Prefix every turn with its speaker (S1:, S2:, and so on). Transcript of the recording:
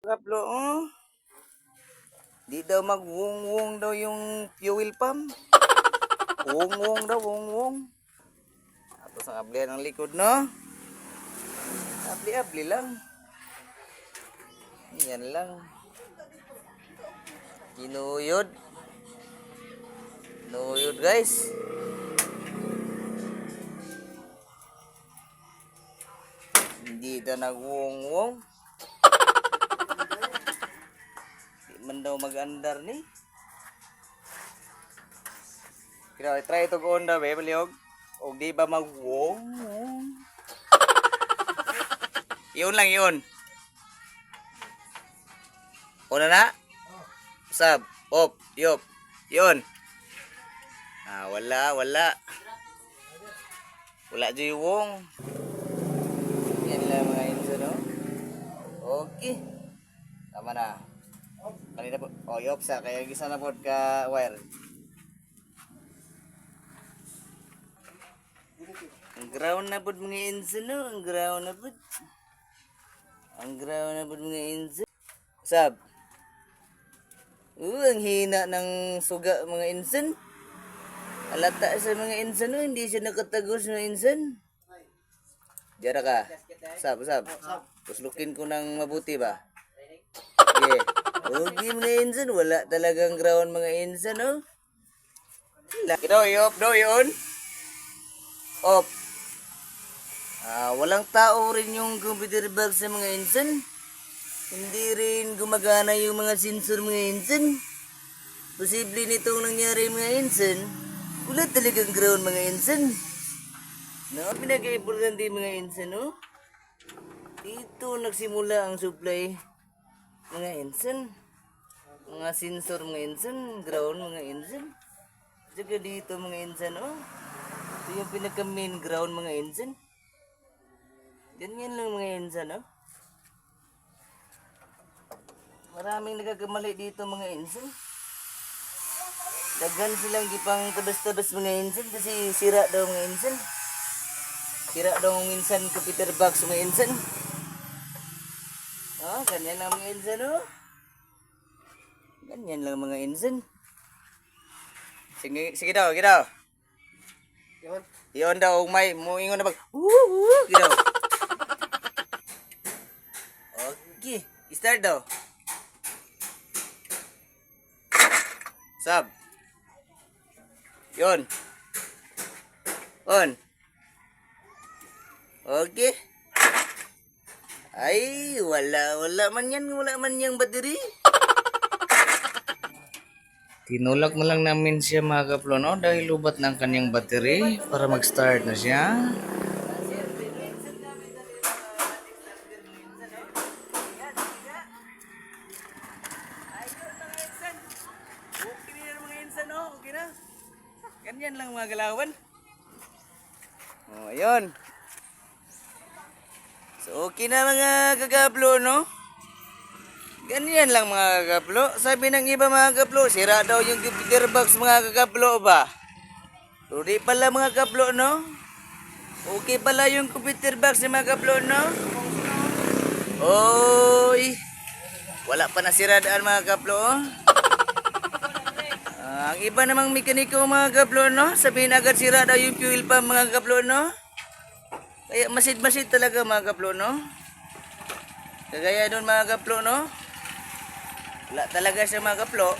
S1: Kaplo, oh. Di daw mag-wong-wong daw yung fuel pump. Wong-wong daw, wong-wong. Tapos ang ablihan ng likod, no? Abli-abli lang. Yan lang. Kinuyod. Kinuyod, guys. Hindi daw nag-wong-wong. Di man daw mag-andar ni. Kaya try ito ko onda, be, paliog. O di ba mag-wong-wong? Yun lang yun. Una na? Sab, op, yop. Yun. Wala. Wala jiwong. Yan lang mga inso, no? Okay. Tama na. Kanina po. Yop sa. Kaya gisa na po ka wire. Ang ground na po mga inso, no? Ang ground na po. Ang ground na po mga inso. Sab. Ang hina ng suga mga insan. Alata sa mga insan, no? Hindi siya nakatagos ng insan. Diara ka. Sab. Puslukin ko ng mabuti ba? Yeah. Okay mga insan. Wala talagang ground mga insan, no? Ito, i-off daw yun. Off. Walang tao rin yung computer box sa mga insan. Hindi rin gumagana yung mga sensor mga insan. Posible nitong nangyari mga insan. Wala talagang ground mga insan. No, pinaka-importante mga insan, no? Dito nagsimula ang supply mga insan. Mga sensor mga insan, ground mga insan. Saka dito mga insan, no? Ito yung pinaka-main ground mga insan. Ganyan lang mga insan, no? Maraming nagagamali dito mga insan. Daghan silang gipang tabas-tabas mga insan kasi sira daw mga insan. Sira daw minsan computer box mga insan. Ganyan lang mga insan, no? Ganyan lang mga insan. Sige daw, gidaw. Iyon daw, may muingon na pag gidaw. Okay, start daw. Sab. Yun. On. Okay. Ay, wala man yang battery. Tinulak mo lang namin siya mga kaplo, no? Dahil lubat ng kanyang battery para mag-start na siya. Okay na. Ganyan lang mga galawan. Ayun. So, okay na mga kagaplo, no? Ganyan lang mga kagaplo. Sabi ng iba mga kagaplo, sira daw yung computer box mga kagaplo ba? So, di pala mga kagaplo, no? Okay pala yung computer box ni mga kagaplo, no? Oy! Wala pa nasiradaan mga kagaplo, oh. Ang iba namang mekaniko mga kaplo, no? Sabihin agad sira daw yung fuel pump mga kaplo, no? Kaya masid-masid talaga mga kaplo, no? Kagaya doon mga kaplo, no? Wala talaga siya mga kaplo.